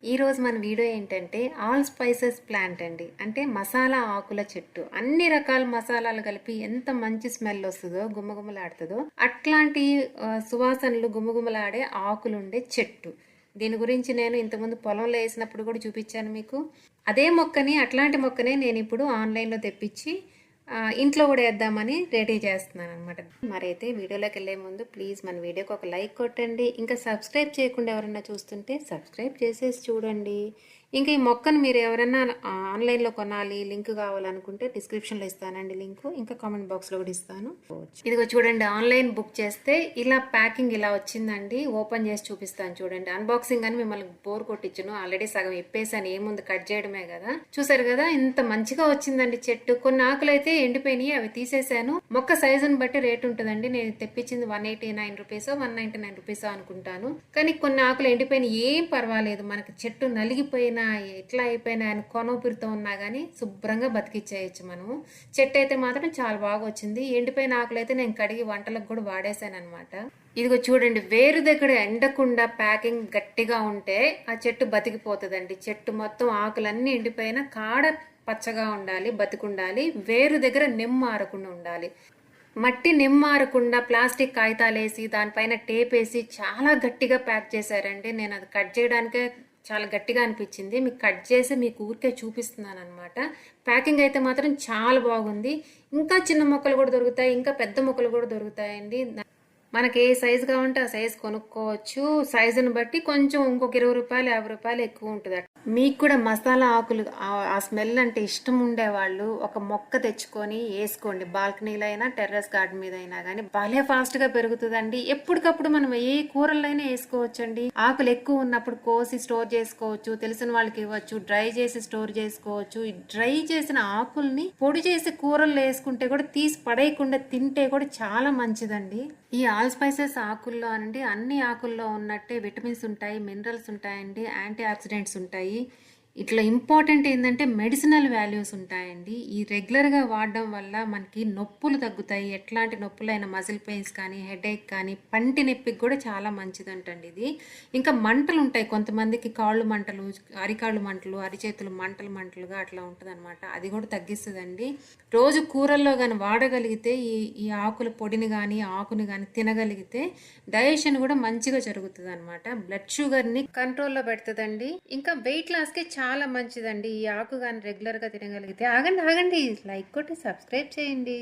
ఈ రోజు మన వీడియో ఏంటంటే ఆల్ స్పైసెస్ ప్లాంట్ అండి. అంటే మసాలా ఆకుల చెట్టు. అన్ని రకాల మసాలాలు కలిపి ఎంత మంచి స్మెల్ వస్తుందో, గుమగుమలాడుతుందో అట్లాంటి సువాసనలు గుమగుమలాడే ఆకులుండే చెట్టు. దీని గురించి నేను ఇంతకుముందు పొలంలో వేసినప్పుడు కూడా చూపించాను మీకు. అదే మొక్కని, అట్లాంటి మొక్కనే నేను ఇప్పుడు ఆన్లైన్లో తెప్పించి ఇంట్లో కూడా వేద్దామని రెడీ చేస్తున్నాను అనమాట. మరైతే వీడియోలోకి వెళ్ళే ముందు ప్లీజ్ మన వీడియోకి ఒక లైక్ కొట్టండి. ఇంకా సబ్స్క్రైబ్ చేయకుండా ఎవరన్నా చూస్తుంటే సబ్స్క్రైబ్ చేసేసి చూడండి. ఇంకా ఈ మొక్కను మీరు ఎవరైనా ఆన్లైన్లో కొనాలి, లింక్ కావాలనుకుంటే డిస్క్రిప్షన్లో ఇస్తానండి లింక్. ఇంకా కామెంట్ బాక్స్లో కూడా ఇస్తాను. ఇదిగో చూడండి, ఆన్లైన్ బుక్ చేస్తే ఇలా ప్యాకింగ్ ఇలా వచ్చిందండి. ఓపెన్ చేసి చూపిస్తాను చూడండి. అన్బాక్సింగ్ అని మిమ్మల్ని బోర్ కొట్టించును. ఆల్రెడీ సగం ఇప్పేసాను, ఏముంది కట్ చేయడమే కదా. చూసారు కదా ఇంత మంచిగా వచ్చిందండి చెట్టు. కొన్ని ఆకులు అయితే ఎండిపోయినాయి, అవి తీసేసాను. మొక్క సైజుని బట్టి రేట్ ఉంటుందండి. నేను తెప్పించింది 189 రూపీస్ 199 రూపీస్ అనుకుంటాను. కానీ కొన్ని ఆకులు ఎండిపోయిన ఏం పర్వాలేదు, మనకి చెట్టు నలిగిపోయిన ఎట్లా అయిపోయినా ఆయన కొనూపిరితో ఉన్నా కానీ శుభ్రంగా బతికిచ్చేయచ్చు మనము. చెట్టు అయితే మాత్రం చాలా బాగా వచ్చింది. ఎండిపోయిన ఆకులు అయితే నేను కడిగి వంటలకు కూడా వాడేసాను అనమాట. ఇదిగో చూడండి, వేరు దగ్గర ఎండకుండా ప్యాకింగ్ గట్టిగా ఉంటే ఆ చెట్టు బతికిపోతుందండి. చెట్టు మొత్తం ఆకులన్నీ ఎండిపోయినా కాడ పచ్చగా ఉండాలి, బతికుండాలి. వేరు దగ్గర నిమ్మారకుండా ఉండాలి. మట్టి నిమ్మారకుండా ప్లాస్టిక్ కాగితాలు వేసి దానిపైన టేప్ వేసి చాలా గట్టిగా ప్యాక్ చేశారండి. నేను అది కట్ చేయడానికే చాలా గట్టిగా అనిపించింది. మీకు కట్ చేసి మీకు ఊరికే చూపిస్తున్నాను అనమాట. ప్యాకింగ్ అయితే మాత్రం చాలా బాగుంది. ఇంకా చిన్న మొక్కలు కూడా దొరుకుతాయి, ఇంకా పెద్ద మొక్కలు కూడా దొరుకుతాయండి. మనకి ఏ సైజు కావాలంటే ఆ సైజు కొనుక్కోవచ్చు. సైజుని బట్టి కొంచెం ఇంకొక 20 రూపాయలు 50 రూపాయలు ఎక్కువ ఉంటుంది. మీకు కూడా మసాలా ఆకులు ఆ స్మెల్ అంటే ఇష్టం ఉండేవాళ్ళు ఒక మొక్క తెచ్చుకొని వేసుకోండి. బాల్కనీలో అయినా టెర్రస్ గార్డెన్ మీద అయినా కానీ భలే ఫాస్ట్ గా పెరుగుతుందండి. ఎప్పటికప్పుడు మనం ఏ కూరలైనా వేసుకోవచ్చండి. ఆకులు ఎక్కువ ఉన్నప్పుడు కోసి స్టోర్ చేసుకోవచ్చు, తెలిసిన వాళ్ళకి ఇవ్వచ్చు, డ్రై చేసి స్టోర్ చేసుకోవచ్చు. డ్రై చేసిన ఆకుల్ని పొడి చేసి కూరల్లో వేసుకుంటే కూడా తీసి పడేయకుండా తింటే కూడా చాలా మంచిదండి. ఈ ఆల్ స్పైసెస్ ఆకుల్లో అండి అన్ని ఆకుల్లో ఉన్నట్టే విటమిన్స్ ఉంటాయి, మినరల్స్ ఉంటాయండి, యాంటీ ఆక్సిడెంట్స్ ఉంటాయి. ఇట్లా ఇంపార్టెంట్ ఏంటంటే మెడిసినల్ వాల్యూస్ ఉంటాయండి. ఈ రెగ్యులర్గా వాడడం వల్ల మనకి నొప్పులు తగ్గుతాయి. ఎట్లాంటి నొప్పులైన మజిల్ పెయిన్స్ కానీ, హెడేక్ కానీ, పంటి నొప్పికి కూడా చాలా మంచిదంటండి ఇది. ఇంకా మంటలు ఉంటాయి కొంతమందికి, కాళ్ళు మంటలు, అరికాళ్ళు మంటలు, అరిచేతులు మంటలుగా అట్లా ఉంటుంది అనమాట. అది కూడా తగ్గిస్తుందండి. రోజు కూరల్లో కానీ వాడగలిగితే ఈ ఆకుల పొడిని కానీ ఆకుని కానీ తినగలిగితే డైజెషన్ కూడా మంచిగా జరుగుతుంది అనమాట. బ్లడ్ షుగర్ని కంట్రోల్లో పెడుతుందండి. ఇంకా వెయిట్ లాస్కి చాలా మంచిదండి ఈ ఆకు కానీ రెగ్యులర్గా తినగలిగితే. ఆగండి లైక్ కొట్టి సబ్స్క్రైబ్ చేయండి.